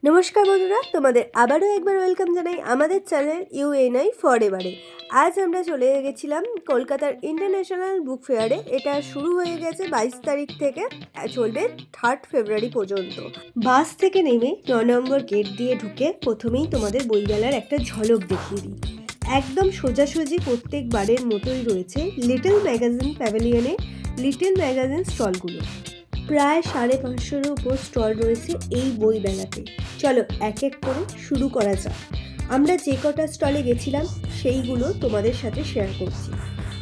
নমস্কার বন্ধুরা, তোমাদের আবারও একবার ওয়েলকাম জানাই আমাদের চ্যানেল ইউএনআই ফরএভারে। আজ আমরা চলে গেছিলাম কলকাতার ইন্টারন্যাশনাল বুক ফেয়ারে। এটা শুরু হয়ে গেছে 22 তারিখ থেকে, চলবে 3 ফেব্রুয়ারি পর্যন্ত। বাস থেকে নেমে 9 নম্বর গেট দিয়ে ঢুকে প্রথমেই তোমাদের বইমেলার একটা ঝলক দেখিয়ে দিই। একদম সোজাসুজি প্রত্যেকবারের মতোই রয়েছে লিটল ম্যাগাজিন প্যাভিলিয়নে লিটল ম্যাগাজিন স্টলগুলো। প্রায় 550-এরও উপর স্টল রয়েছে এই বই মেলাতে। চলো এক এক করে শুরু করা যাক। আমরা যে কটা স্টলে গেছিলাম সেইগুলো তোমাদের সাথে শেয়ার করছি।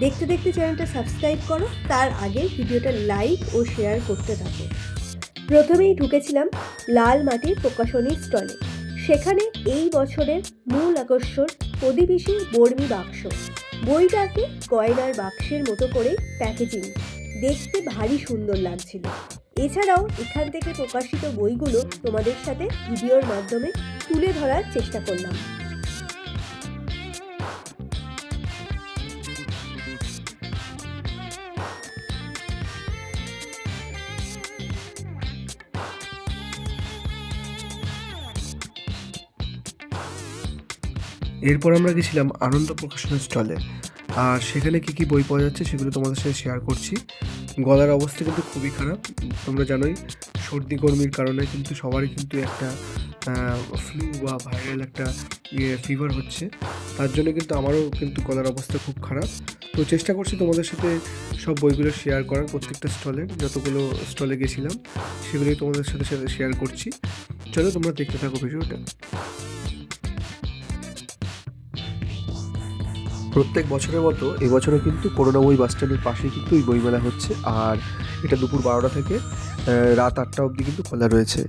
দেখতে দেখতে চ্যানেলটা সাবস্ক্রাইব করো, তার আগে ভিডিওটা লাইক ও শেয়ার করতে থাকো। প্রথমেই ঢুকেছিলাম লাল মাটির প্রকাশনীর স্টলে। সেখানে এই বছরের মূল আকর্ষণ প্রদীপিসী বর্মী বাক্স। বইটাকে গয়নার বাক্সের মতো করে প্যাকেজিং, দেখতে ভারী সুন্দর লাগছিল। এছাড়াও এখান থেকে প্রকাশিত বইগুলো তোমাদের সাথে ভিডিওর মাধ্যমে তুলে ধরার চেষ্টা করলাম। এরপর আমরা গেছিলাম আনন্দ প্রকাশনের স্টলে। আর সেখানে কী কী বই পাওয়া যাচ্ছে সেগুলো তোমাদের সাথে শেয়ার করছি। গলার অবস্থা কিন্তু খুবই খারাপ। তোমরা জানোই সর্দি গরমির কারণে কিন্তু সবারই কিন্তু একটা ফ্লু বা ভাইরাল একটা ফিভার হচ্ছে। তার জন্য কিন্তু আমারও কিন্তু গলার অবস্থা খুব খারাপ। তো চেষ্টা করছি তোমাদের সাথে সব বইগুলো শেয়ার করার। প্রত্যেকটা স্টলের যতগুলো স্টলে গেছিলাম সেগুলোই তোমাদের সাথে শেয়ার করছি। চলো তোমরা দেখতে থাকো ভিডিওটা। প্রত্যেক বছরের মতো এবছরও কিন্তু করুণাময়ী বাস স্ট্যান্ডের পাশেই কিন্তু এই বইমেলা হচ্ছে। আর এটা দুপুর 12টা থেকে রাত 8টা অবধি কিন্তু খোলা রয়েছে।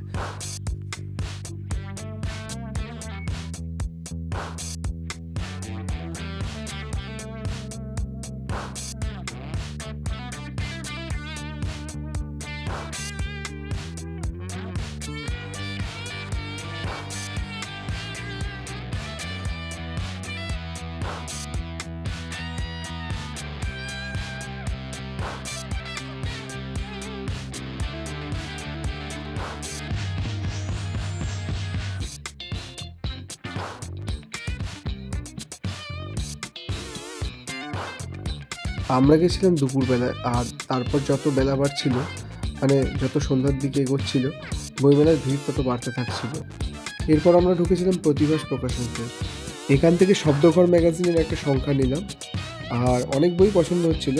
আমরা গেছিলাম দুপুরবেলায়। আর তারপর যত বেলা বাড়ছিল, মানে যত সন্ধ্যার দিকে এগোচ্ছিল, বইমেলার ভিড় তত বাড়তে থাকছিল। এরপর আমরা ঢুকেছিলাম প্রতিভাস প্রকাশনীতে। এখান থেকে শব্দঘর ম্যাগাজিনের একটা সংখ্যা নিলাম। আর অনেক বই পছন্দ হচ্ছিল,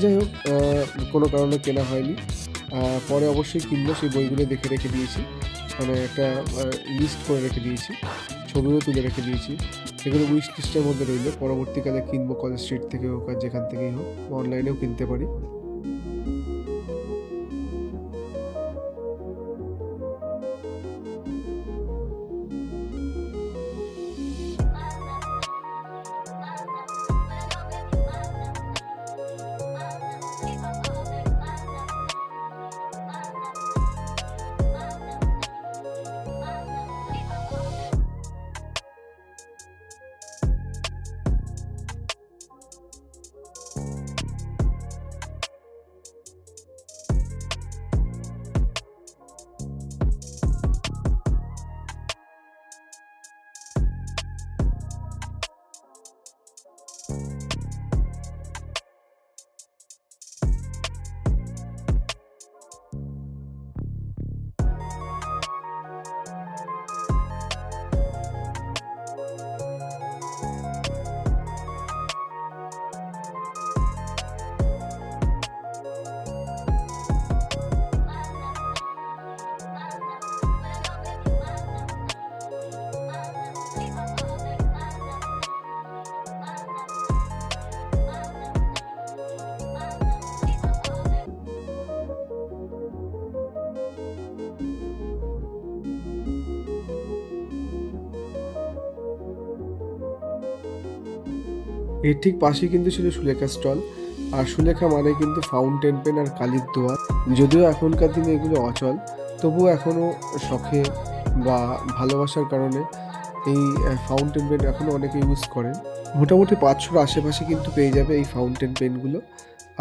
যাই হোক কোনো কারণে কেনা হয়নি। পরে অবশ্যই কিনবো, সেই বইগুলো দেখে রেখে দিয়েছি, মানে একটা লিস্ট করে রেখে দিয়েছি, ছবিও তুলে রেখে দিয়েছি। এগুলো উইশ লিস্টের মধ্যে রইল, পরবর্তীকালে কিনবো, কলেজ স্ট্রিট থেকে হোক আর যেখান থেকেই হোক, অনলাইনেও কিনতে পারি। এর ঠিক পাশেই কিন্তু ছিল সুলেখা স্টল। আর সুলেখা মানে কিন্তু ফাউন্টেন পেন আর কালির দোয়া। যদিও এখনকার দিনে এগুলো অচল, তবুও এখনও শখে বা ভালোবাসার কারণে এই ফাউন্টেন পেন এখনও অনেকে ইউজ করেন। মোটামুটি 500-র আশেপাশে কিন্তু পেয়ে যাবে এই ফাউন্টেন পেনগুলো।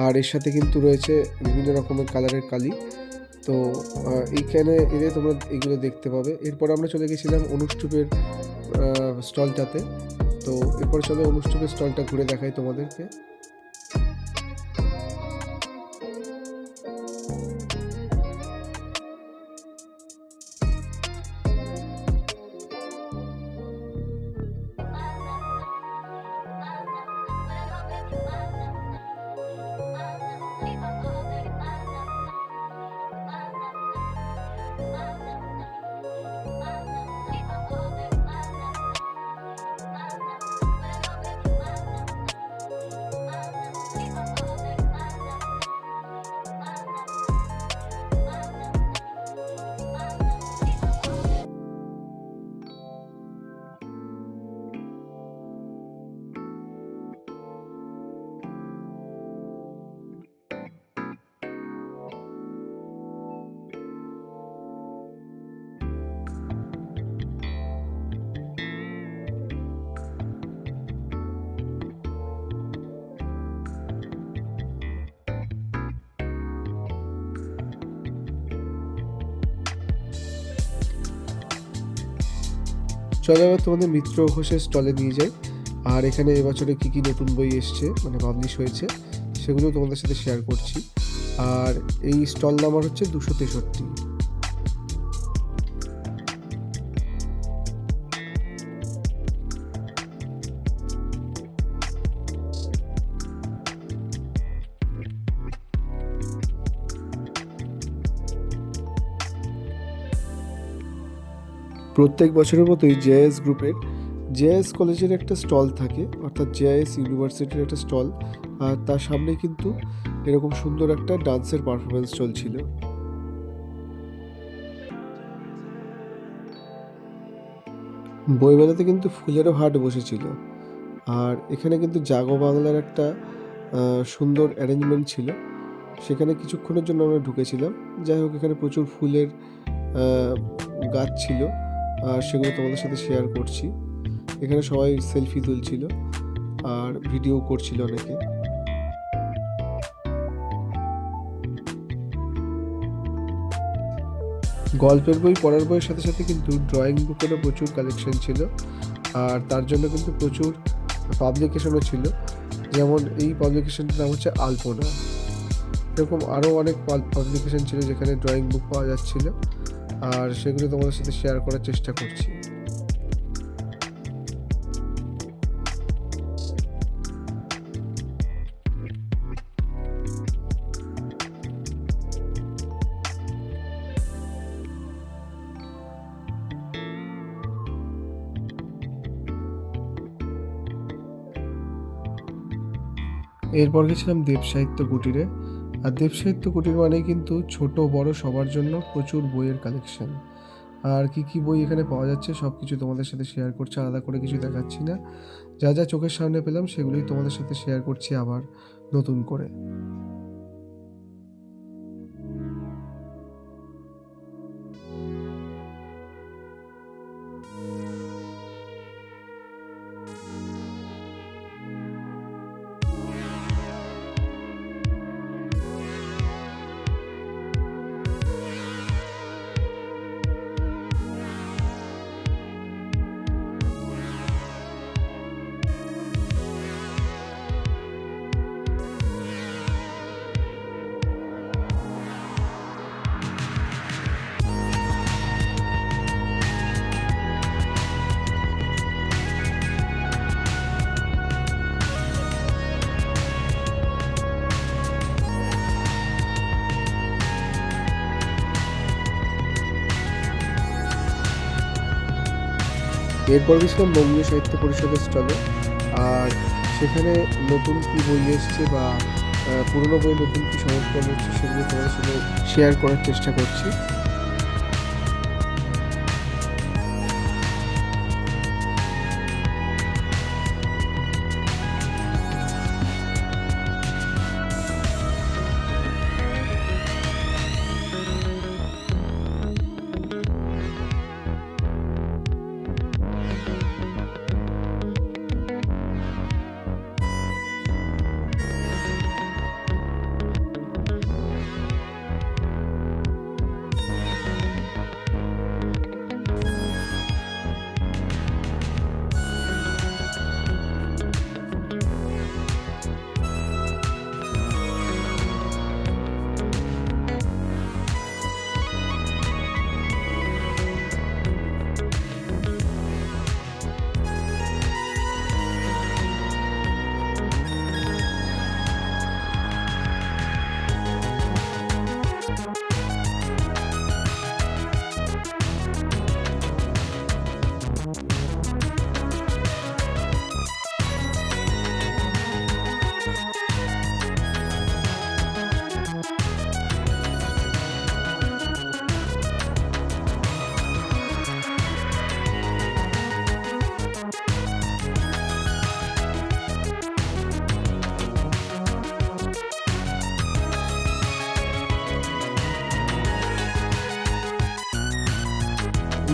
আর এর সাথে কিন্তু রয়েছে বিভিন্ন রকমের কালারের কালি। তো এইখানে এলে তোমরা এগুলো দেখতে পাবে। এরপর আমরা চলে গেছিলাম অনুষ্টুপের স্টলটাতে। তো এরপরে চলো অনুষ্টুপের স্টলটা ঘুরে দেখাই তোমাদেরকে। চলো এবার তোমাদের মিত্র ঘোষের স্টলে নিয়ে যাই। আর এখানে এবছরে কী কী নতুন বই এসছে মানে পাবলিশ হয়েছে সেগুলো তোমাদের সাথে শেয়ার করছি। আর এই স্টল নাম্বার হচ্ছে 263। প্রত্যেক বছরের মতোই জেএস গ্রুপের জেএস কলেজের একটা স্টল থাকে, অর্থাৎ জেএস ইউনিভার্সিটির একটা স্টল। আর তার সামনে কিন্তু এরকম সুন্দর একটা ডান্সের পারফরমেন্স চলছিল। বইমেলাতে কিন্তু ফুলেরও হাট বসেছিল। আর এখানে কিন্তু জাগো বাংলার একটা সুন্দর অ্যারেঞ্জমেন্ট ছিল, সেখানে কিছুক্ষণের জন্য আমরা ঢুকেছিলাম। যাই হোক, এখানে প্রচুর ফুলের গাছ ছিল, আর সেগুলো তোমাদের সাথে শেয়ার করছি। এখানে সবাই সেলফি তুলছিল আর ভিডিও করছিল অনেকে। গল্পের বই পড়ার বইয়ের সাথে সাথে কিন্তু ড্রয়িং বুকেরও প্রচুর কালেকশন ছিল, আর তার জন্য কিন্তু প্রচুর পাবলিকেশনও ছিল। যেমন এই পাবলিকেশনটার নাম হচ্ছে আলপনা। এরকম আরও অনেক পাবলিকেশন ছিল যেখানে ড্রয়িং বুক পাওয়া যাচ্ছিল, আর সেগুলো তোমাদের সাথে শেয়ার করার চেষ্টা করছি। এরপর গেছিলাম দেব সাহিত্য কুটিরে। আর দেব সাহিত্য কুটির মানেই কিন্তু ছোট বড় সবার জন্য প্রচুর বইয়ের কালেকশন। আর কি কি বই এখানে পাওয়া যাচ্ছে সব কিছু তোমাদের সাথে শেয়ার করছি, আলাদা করে কিছু দেখাচ্ছি না। যা যা চোখের সামনে পেলাম সেগুলোই তোমাদের সাথে শেয়ার করছি আবার নতুন করে। এরপর গেছিলাম বঙ্গীয় সাহিত্য পরিষদের স্টলে। আর সেখানে নতুন কি বই এসছে বা পুরনো বই নতুন কি সংস্করণ হচ্ছে সেগুলো তোমাদের সাথে শেয়ার করার চেষ্টা করছি।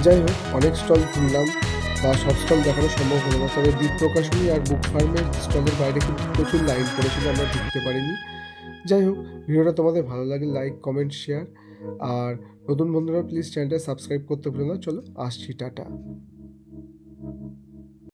যাই হোক, অনেক স্টল ঘুরলাম বা সব স্টল দেখানো সম্ভব হলো না, তবে দ্বীপ প্রকাশনী আর বুক ফার্মের স্টলের বাইরে কিন্তু প্রচুর লাইন পড়েছিল, আমরা ঢুকতে পারিনি। যাই হোক, ভিডিওটা তোমাদের ভালো লাগে লাইক, কমেন্ট, শেয়ার, আর নতুন বন্ধুরা প্লিজ চ্যানেলটা সাবস্ক্রাইব করতে ভুলো না। চলো আসছি, টাটা।